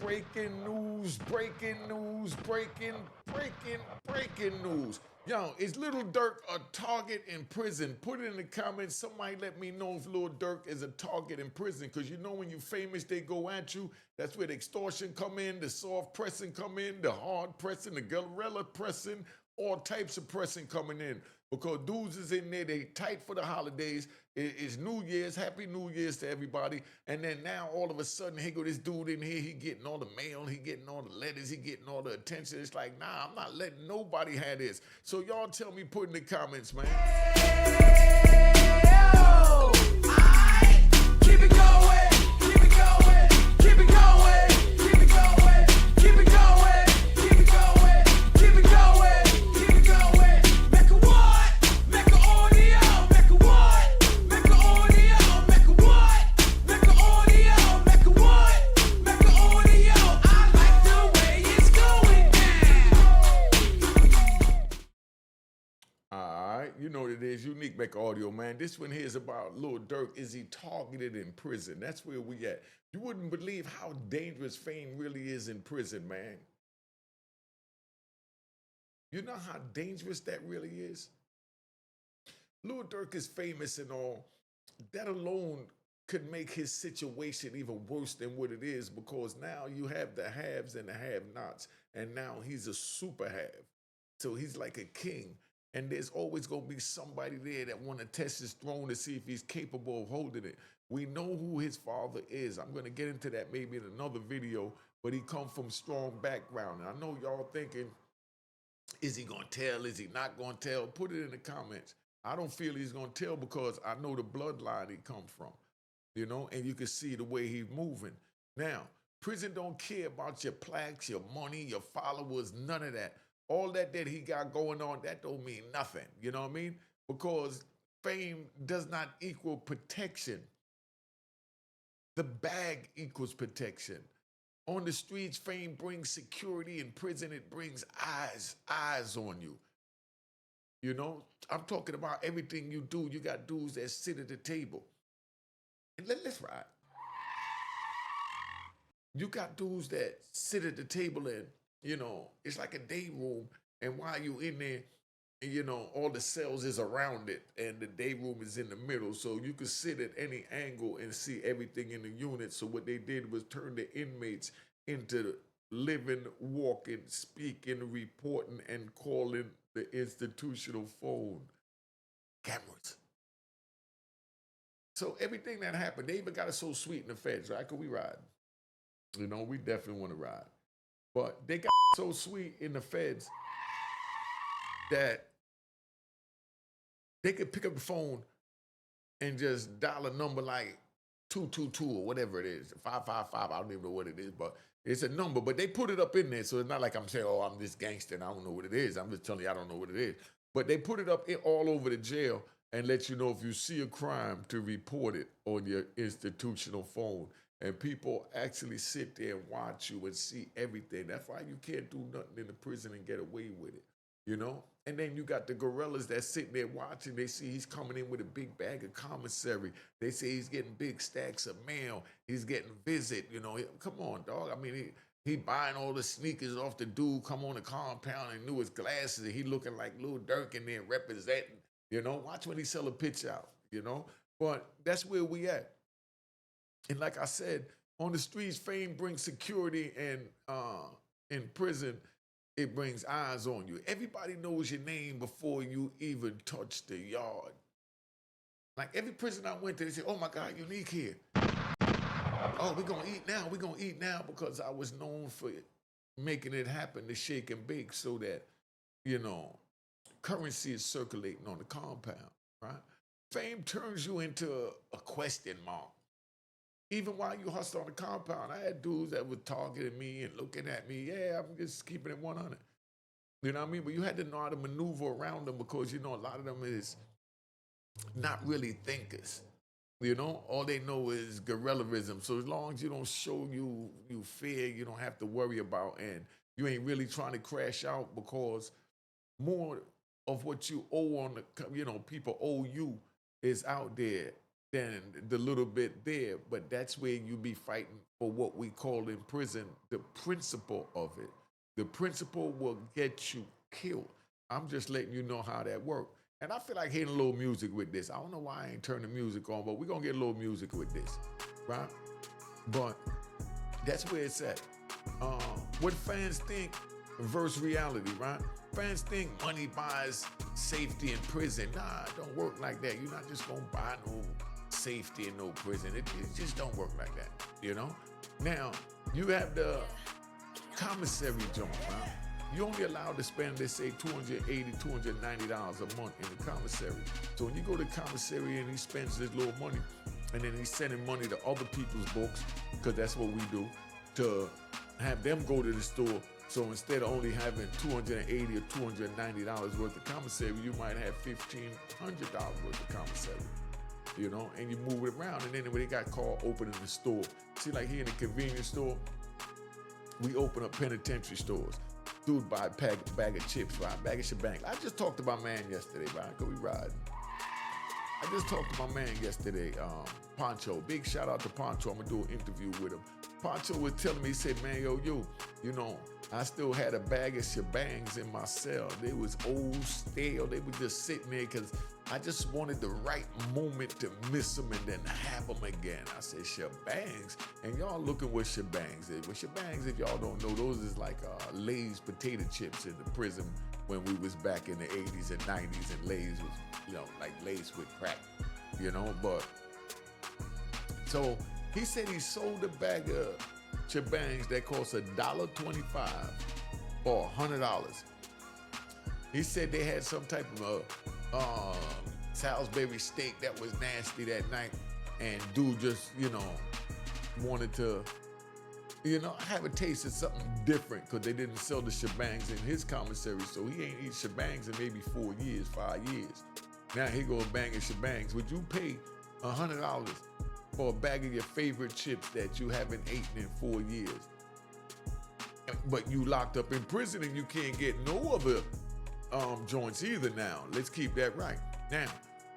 Breaking news, breaking news, breaking news. Yo, is Lil Durk a target in prison? Put it in the comments. Somebody let me know if Lil Durk is a target in prison. Because you know when you're famous, they go at you. That's where the extortion come in, the soft pressing come in, the hard pressing, the guerrilla pressing, all types of pressing coming in. Because dudes is in there, they tight for the holidays. It's New Year's, Happy New Year's to everybody. And then now all of a sudden, here go this dude in here, he getting all the mail, he getting all the letters, he getting all the attention. It's like, nah, I'm not letting nobody have this. So y'all tell me, put in the comments, man. Keep it going, keep it going, keep it going, keep it going, keep it going, keep it going, keep it going, keep it going. Mecca what? Mecca audio, Mecca what? Mecca audio, Mecca what? Mecca audio, Mecca what? Mecca audio. I like the way it's going down. All right, you know what it is. Unique Mecca audio, man. This one here is about Lil Durk. Is he targeted in prison? That's where we at. You wouldn't believe how dangerous fame really is in prison, man. You know how dangerous that really is? Lil Durk is famous and all. That alone could make his situation even worse than what it is because now you have the haves and the have-nots, and now he's a super have. So he's like a king, and there's always gonna be somebody there that want to test his throne to see if he's capable of holding it. We know who his father is. I'm gonna get into that maybe in another video, but he come from strong background. And I know y'all thinking, is he gonna tell? Is he not gonna tell? Put it in the comments. I don't feel he's gonna tell because I know the bloodline he come from, you know, and you can see the way he's moving. Now, prison don't care about your plaques, your money, your followers, none of that. All that he got going on, that don't mean nothing. You know what I mean? Because fame does not equal protection. The bag equals protection. On the streets, fame brings security. In prison, it brings eyes on you. You know, I'm talking about everything you do. You got dudes that sit at the table. And let's ride. You got dudes that sit at the table and, you know, it's like a day room. And while you in there, you know, all the cells is around it and the day room is in the middle. So you could sit at any angle and see everything in the unit. So what they did was turn the inmates into living, walking, speaking, reporting, and calling the institutional phone cameras. So everything that happened, they even got it so sweet in the feds, right? Could we ride? You know, we definitely want to ride. But they got so sweet in the feds that they could pick up the phone and just dial a number like 222 or whatever it is, 555. I don't even know what it is, but it's a number. But they put it up in there, so it's not like I'm saying, "Oh, I'm this gangster and I don't know what it is." I'm just telling you, I don't know what it is. But they put it up all over the jail and let you know if you see a crime to report it on your institutional phone. And people actually sit there and watch you and see everything. That's why you can't do nothing in the prison and get away with it, you know? And then you got the gorillas that sitting there watching. They see he's coming in with a big bag of commissary. They say he's getting big stacks of mail. He's getting visit, you know. Come on, dog. I mean, he buying all the sneakers off the dude, come on the compound and knew his glasses. And he looking like Lil Durk in there representing, you know. Watch when he sell a pitch out, you know. But that's where we at. And like I said, on the streets, fame brings security, and in prison, it brings eyes on you. Everybody knows your name before you even touch the yard. Like every prison I went to, they say, "Oh my God, Unique here. Oh, we're gonna eat now. We're gonna eat now," because I was known for making it happen, to shake and bake, so that, you know, currency is circulating on the compound, right? Fame turns you into a question mark. Even while you hustle on the compound, I had dudes that were targeting me and looking at me. Yeah, I'm just keeping it 100. You know what I mean? But you had to know how to maneuver around them because, you know, a lot of them is not really thinkers. You know, all they know is guerrillaism. So as long as you don't show you fear, you don't have to worry about, and you ain't really trying to crash out because more of what you owe on the, you know, people owe you is out there. than the little bit there, but that's where you be fighting for what we call in prison the principle of it. The principle will get you killed. I'm just letting you know how that works. And I feel like hitting a little music with this. I don't know why I ain't turning the music on, but we're gonna get a little music with this, right? But that's where it's at. What fans think versus reality, right? Fans think money buys safety in prison. Nah, it don't work like that. You're not just gonna buy no safety in no prison. It just don't work like that, you know? Now, you have the commissary joint, right? You only allowed to spend, let's say, $280, $290 a month in the commissary. So when you go to commissary and he spends this little money, and then he's sending money to other people's books, because that's what we do, to have them go to the store. So instead of only having $280 or $290 worth of commissary, you might have $1,500 worth of commissary, you know, and you move it around. And then when they got called opening the store, see, like here in the convenience store, we open up penitentiary stores. Dude buy a bag of chips, right? Bag of shebang. I just talked to my man yesterday, right? Cause we riding. I just talked to my man yesterday, Poncho. Big shout out to Poncho. I'm gonna do an interview with him. Poncho was telling me, he said, man, you know, I still had a bag of shebangs in my cell. They was old, stale. They were just sitting there because I just wanted the right moment to miss them and then have them again. I said, shebangs? And y'all looking what shebangs is. Well, shebangs, if y'all don't know, those is like Lay's potato chips in the prison when we was back in the 80s and 90s, and Lay's was, you know, like Lay's with crack, you know? But, so he said he sold a bag of shebangs that cost $1.25 or $100. He said they had some type of Salisbury steak that was nasty that night, and dude just, you know, wanted to, you know, have a taste of something different because they didn't sell the shebangs in his commissary, so he ain't eat shebangs in maybe 4 years, 5 years. Now he go banging shebangs. Would you pay $100 for a bag of your favorite chips that you haven't eaten in 4 years? But you locked up in prison and you can't get no other joints either now. Let's keep that right. Now,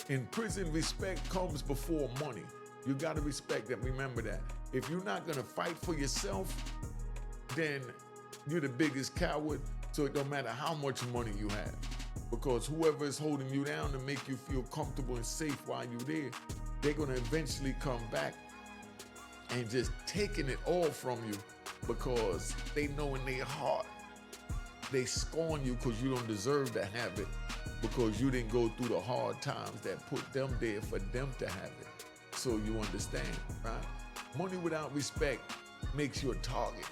in prison, respect comes before money. You gotta respect that, remember that. If you're not gonna fight for yourself, then you're the biggest coward, so it don't matter how much money you have. Because whoever is holding you down to make you feel comfortable and safe while you're there, they're gonna eventually come back and just taking it all from you because they know in their heart they scorn you because you don't deserve to have it, because you didn't go through the hard times that put them there for them to have it. So you understand, right? Money without respect makes you a target.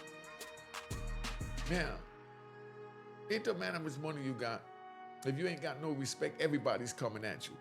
Now, it don't matter how much money you got. If you ain't got no respect, everybody's coming at you,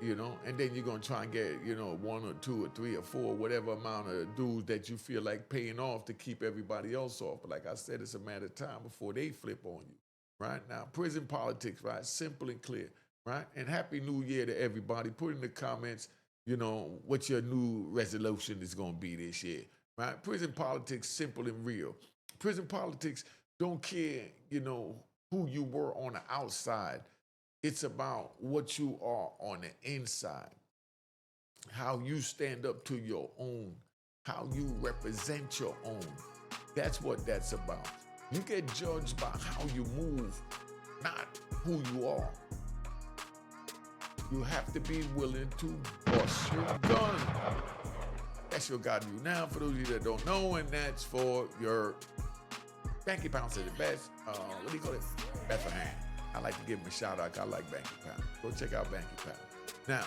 you know? And then you're gonna try and get, you know, 1 or 2 or 3 or 4, whatever amount of dudes that you feel like paying off to keep everybody else off. But like I said, it's a matter of time before they flip on you, right? Now, prison politics, right? Simple and clear, right? And Happy New Year to everybody. Put in the comments, you know, what your new resolution is gonna be this year, right? Prison politics, simple and real. Prison politics don't care, you know, who you were on the outside. It's about what you are on the inside, how you stand up to your own, how you represent your own. That's what that's about. You get judged by how you move, not who you are. You have to be willing to bust your gun. That's your God you. Now, for those of you that don't know, and that's for your Banky Pound said the best. What do you call it? Bethlehem. I like to give him a shout out. I like Banky Pound. Go check out Banky Pound. Now,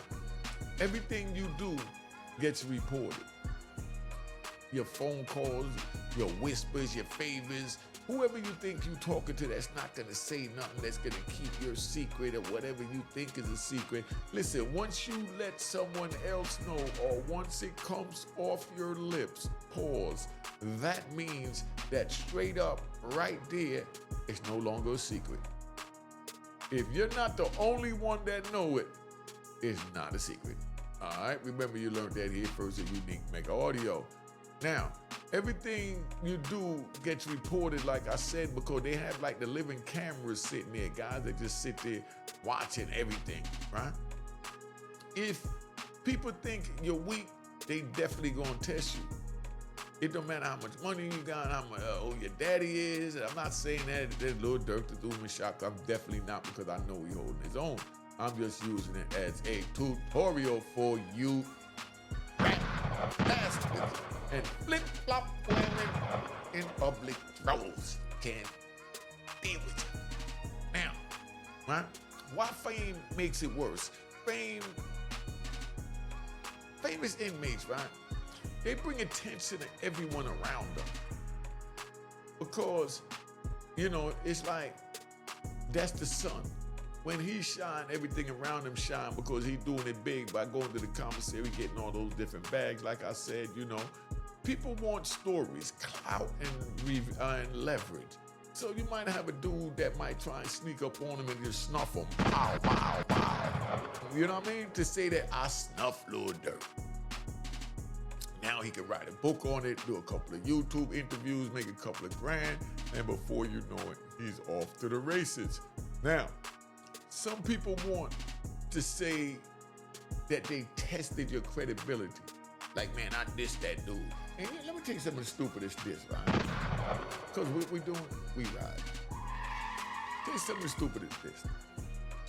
everything you do gets reported. Your phone calls, your whispers, your favors, whoever you think you talking to that's not gonna say nothing, that's gonna keep your secret or whatever you think is a secret. Listen, once you let someone else know, or once it comes off your lips, pause. That means that straight up, right there, it's no longer a secret. If you're not the only one that know it, it's not a secret. All right, remember you learned that here first at Unique Mecca Audio. Now, everything you do gets reported, like I said, because they have like the living cameras sitting there, guys that just sit there watching everything, right? If People think you're weak, they definitely gonna test you. It don't matter how much money you got, how much your daddy is. I'm not saying that Lil Durk to do me shock. I'm definitely not, because I know he holding his own. I'm just using it as a tutorial for you bastards and flip-flop women in public roles. Can't deal with you. Now, right? Why fame makes it worse? Famous inmates, right? They bring attention to everyone around them. Because, it's like, that's the sun. When he shine, everything around him shine, because he doing it big by going to the commissary, getting all those different bags. Like I said, people want stories, clout, and leverage. So you might have a dude that might try and sneak up on him and just snuff him. Pow, pow, pow. You know what I mean? To say that I snuffed Lil Durk. Now he can write a book on it, do a couple of YouTube interviews, make a couple of grand, and before you know it, he's off to the races. Now, some people want to say that they tested your credibility. Like, man, I dissed that dude. And let me tell you something stupid as this, right? Because what we doing, we ride. Tell you something stupid as this.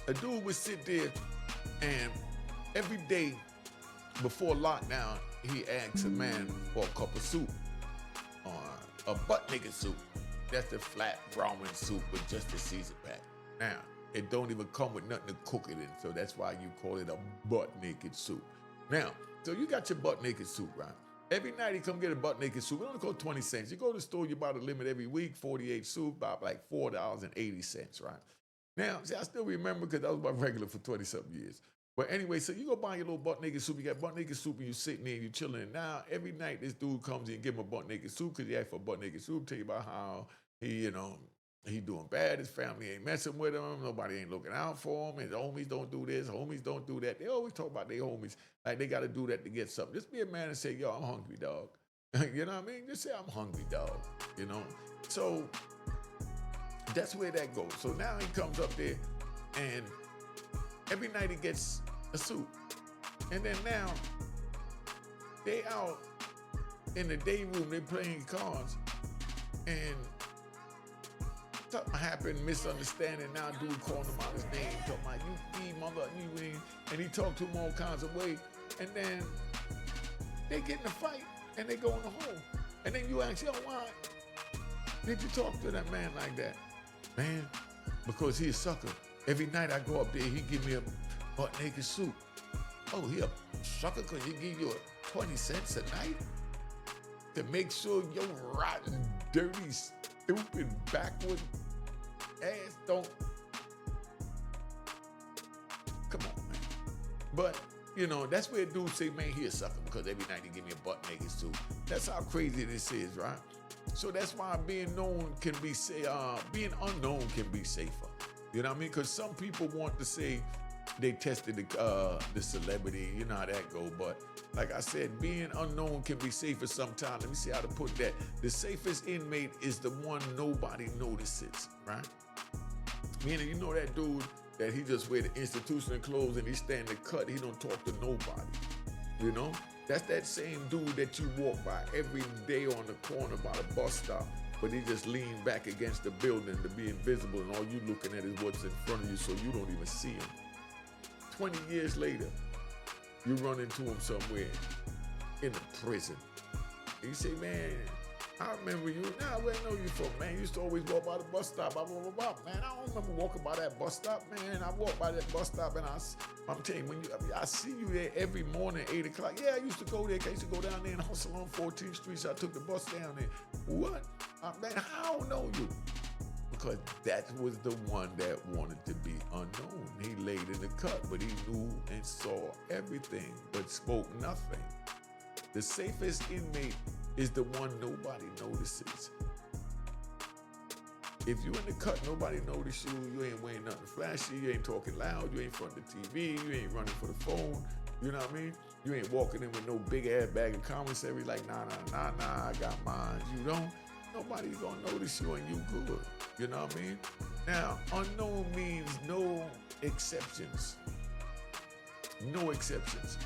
A dude would sit there and every day before lockdown, he asks a man for a cup of soup, or a butt naked soup. That's the flat ramen soup with just a season pack. Now, it don't even come with nothing to cook it in, so that's why you call it a butt naked soup. Now, so you got your butt naked soup, right? Every night he come get a butt naked soup. It only costs 20 cents. You go to the store, you buy the limit every week, 48 soup, about like $4.80, right? Now, see, I still remember because I was my regular for 20-something years. But anyway, so you go buy your little butt naked soup. You got butt naked soup and you sitting there and you chilling. And now every night this dude comes in and give him a butt naked soup because he asked for a butt naked soup. Tell you about how he, he doing bad. His family ain't messing with him. Nobody ain't looking out for him. His homies don't do this. Homies don't do that. They always talk about their homies like they got to do that to get something. Just be a man and say, yo, I'm hungry, dog. You know what I mean? Just say, I'm hungry, dog. So that's where that goes. So now he comes up there and every night he gets a soup. And then now they out in the day room, they playing cards, and something happened, misunderstanding. Now dude calling him out his name, talking about you mother, you, and he talked to him all kinds of ways. And then they get in a fight and they go in the hole. And then you ask, yo, why did you talk to that man like that? Man, because he a sucker. Every night I go up there, he give me a butt naked soup. Oh, he a sucker because he give you 20 cents a night? To make sure your rotten, dirty, stupid, backward ass don't. Come on, man. But, that's where dudes say, man, he a sucker because every night he give me a butt naked soup. That's how crazy this is, right? So that's why being unknown can be safer. You know what I mean? Because some people want to say they tested the celebrity. You know how that go. But like I said, being unknown can be safer sometimes. Let me see how to put that. The safest inmate is the one nobody notices, right? Meaning, that dude that he just wear the institutional clothes and he stand the cut. He don't talk to nobody. That's that same dude that you walk by every day on the corner by the bus stop. But he just leaned back against the building to be invisible, and all you looking at is what's in front of you, so you don't even see him. 20 years later, you run into him somewhere in a prison. And you say, man, I remember you. Nah, where I know you from, man? You used to always walk by the bus stop. Blah, blah, blah, blah. Man, I don't remember walking by that bus stop, man. I walk by that bus stop, and I'm telling you, I see you there every morning, 8 o'clock. Yeah, I used to go there. I used to go down there and hustle on 14th Street, so I took the bus down there. What? Man, I don't know you. Because that was the one that wanted to be unknown. He laid in the cut, but he knew and saw everything, but spoke nothing. The safest inmate is the one nobody notices. If you in the cut, nobody notice you. You ain't wearing nothing flashy. You ain't talking loud. You ain't in front of the TV. You ain't running for the phone. You know what I mean? You ain't walking in with no big ass bag of commissary like, nah, I got mine. You don't. Nobody's gonna notice you and you good. You know what I mean? Now, unknown means no exceptions. No exceptions.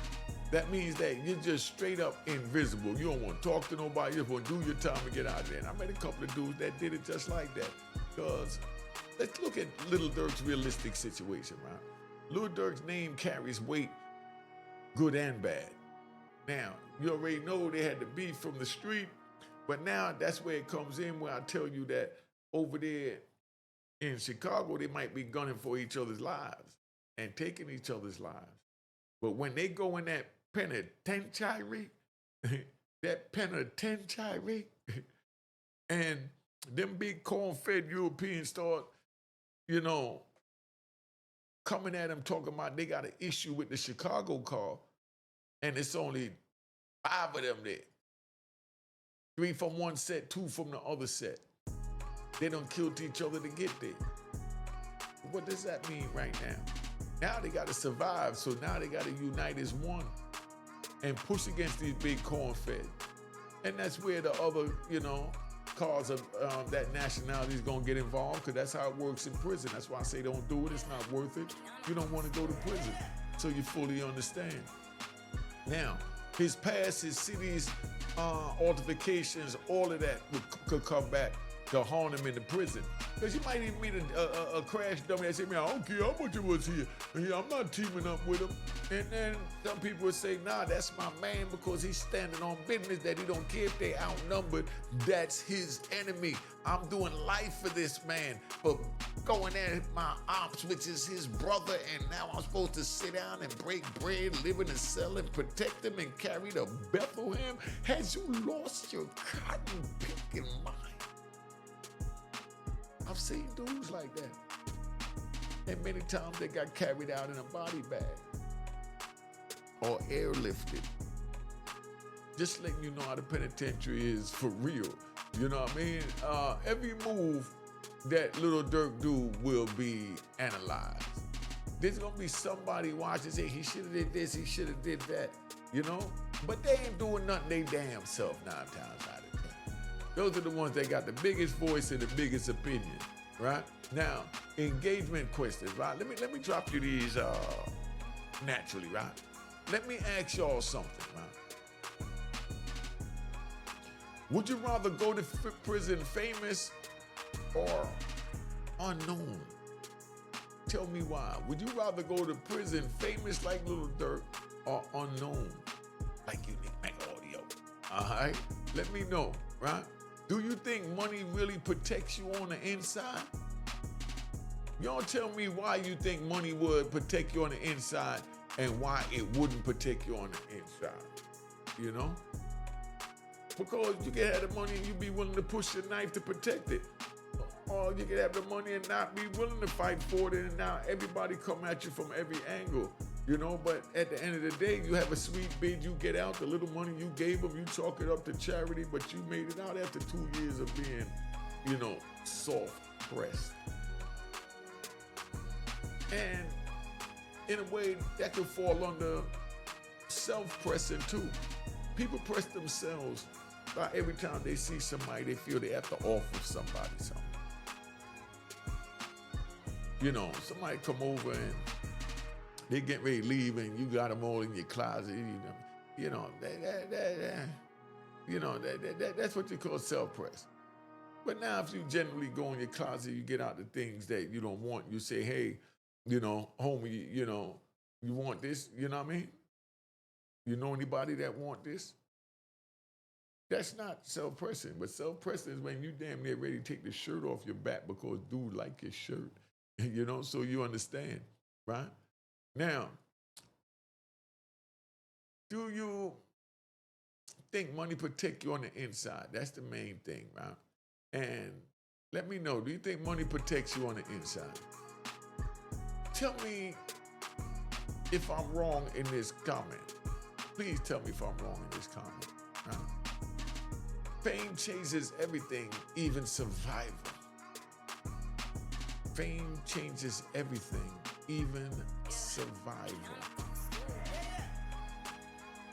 That means that you're just straight up invisible. You don't want to talk to nobody. You just want to do your time and get out there. And I met a couple of dudes that did it just like that. Because let's look at Lil Durk's realistic situation, right? Lil Durk's name carries weight, good and bad. Now, you already know they had the beef from the street, but now that's where it comes in, where I tell you that over there in Chicago, they might be gunning for each other's lives and taking each other's lives. But when they go in that penitentiary, that penitentiary, and them big corn-fed Europeans start, coming at them talking about they got an issue with the Chicago car, and it's only 5 of them there. 3 from one set, 2 from the other set. They done killed each other to get there. What does that mean right now? Now they got to survive, so now they got to unite as one and push against these big corn-fed. And that's where the other, cause of that nationality is going to get involved, because that's how it works in prison. That's why I say don't do it. It's not worth it. You don't want to go to prison, so you fully understand. Now, his past, his cities, altercations, all of that could come back to haunt him in the prison. Because you might even meet a crash dummy that say, man, I don't care how much it was here. Yeah, I'm not teaming up with him. And then some people would say, nah, that's my man because he's standing on business, that he don't care if they outnumbered. That's his enemy. I'm doing life for this man, for going at my ops, which is his brother, and now I'm supposed to sit down and break bread, live in a cell, and protect him and carry to Bethlehem? Has you lost your cotton-picking mind? I've seen dudes like that. And many times they got carried out in a body bag or airlifted. Just letting you know how the penitentiary is for real. You know what I mean? Every move that Lil Durk do will be analyzed. There's gonna be somebody watching say he should have did this, he should have did that, But they ain't doing nothing they damn self 9 times out of 10. Those are the ones that got the biggest voice and the biggest opinion, right? Now, engagement questions, right? Let me drop you these naturally, right? Let me ask y'all something, right? Would you rather go to prison famous or unknown? Tell me why. Would you rather go to prison famous like Lil Durk or unknown like Unique Mecca Audio? All right? Let me know, right? Do you think money really protects you on the inside? Y'all tell me why you think money would protect you on the inside and why it wouldn't protect you on the inside, Because you can have the money and you be willing to push your knife to protect it. Or you can have the money and not be willing to fight for it, and now everybody come at you from every angle, But at the end of the day, you have a sweet bid, you get out, the little money you gave them, you chalk it up to charity, but you made it out after 2 years of being, soft pressed. And in a way, that could fall under self-pressing too. People press themselves by every time they see somebody, they feel they have to offer somebody something. Somebody come over and they get ready to leave and you got them all in your closet, that's what you call self-press. But now if you generally go in your closet, you get out the things that you don't want, you say, hey, homie, you want this, you know what I mean? You know anybody that want this? That's not self-pressing, but self-pressing is when you damn near ready to take the shirt off your back because dude like your shirt, so you understand, right? Now, do you think money protect you on the inside? That's the main thing, right? And let me know, do you think money protects you on the inside? Tell me if I'm wrong in this comment. Please tell me if I'm wrong in this comment. Right? Fame changes everything, even survival. Fame changes everything, even survival.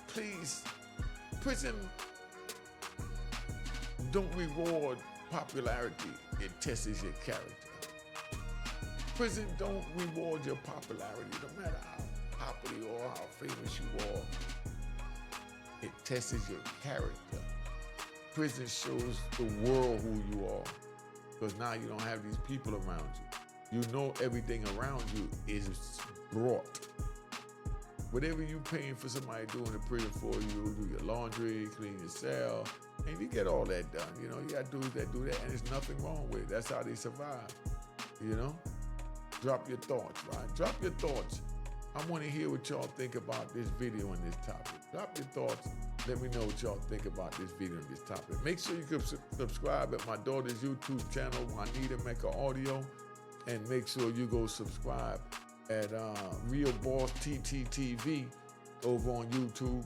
Please, prison don't reward popularity, it tests your character. Prison don't reward your popularity, no matter how popular or how famous you are. tests your character. Prison shows the world who you are, because now you don't have these people around you. You know everything around you is brought. Whatever you paying for somebody doing the prison for you, do your laundry, clean your cell, and you get all that done. You know, you got dudes that do that, and there's nothing wrong with it. That's how they survive, you know? Drop your thoughts, right? Drop your thoughts. I want to hear what y'all think about this video and this topic. Drop your thoughts. Let me know what y'all think about this video and this topic. Make sure you can subscribe at my daughter's YouTube channel, Juanita Mecca Audio, and make sure you go subscribe at Real Boss TTTV over on YouTube,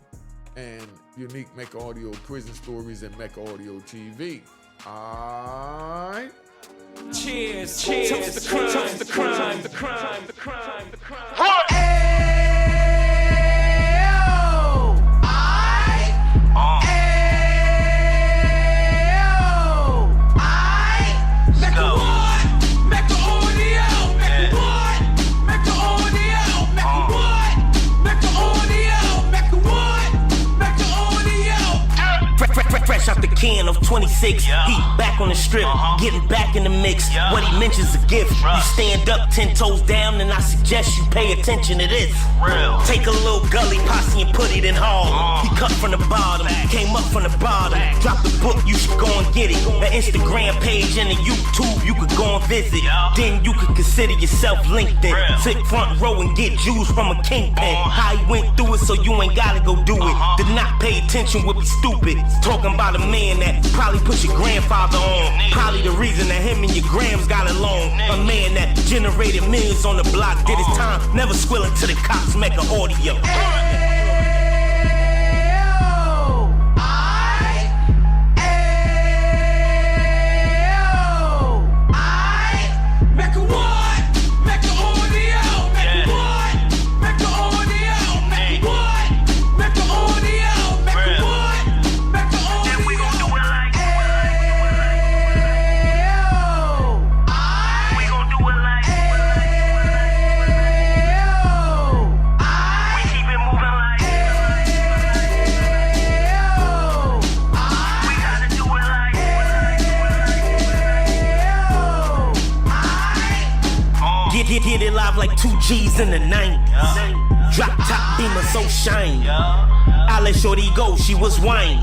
and Unique Mecca Audio Prison Stories and Mecca Audio TV. All right. Cheers, cheers, toast the crime, toast the crime, the crime, the crime, the crime. Fresh out the can of 26, he back on the strip, getting back in the mix. What he mentions a gift. You stand up 10 toes down, and I suggest you pay attention to this. Take a little gully posse and put it in hall. He cut from the bottom, came up from the bottom. Drop the book, you should go and get it. The Instagram page and the YouTube, you could go and visit. Then you could consider yourself LinkedIn. Sit front row and get Jews from a kingpin. How he went through it, so you ain't gotta go do it. Did not pay attention would be stupid. Talking about a man that probably put your grandfather on. Probably the reason that him and your grams got along. A man that generated millions on the block, did his time, never squealing to the cops, make an audio. Get it live like 2 G's in the 90s. Drop top beamer so shiny. I let shorty go, she was whining.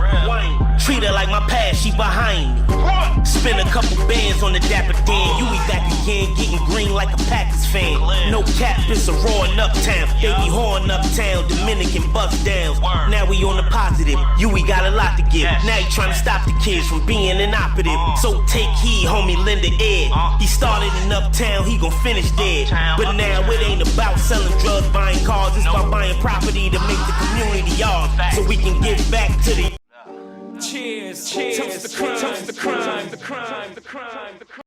Treat her like my past, she behind me. Spend a couple bands on the Dapper Dan. You eat back again, getting green like a Packers fan. No cap, it's a roaring uptown. They be whoring uptown, Dominican bust downs. Now we on the positive, you got a lot to give. Now you trying to stop the kids from being inoperative. So take heed, homie, lend a ear. He started in uptown, he gon' finish dead. But now it ain't about selling drugs, buying cars. It's about buying property to make the community yours, so we can get back to the cheers, cheers, toast the crime, the crime, the crime, the crime, the crime.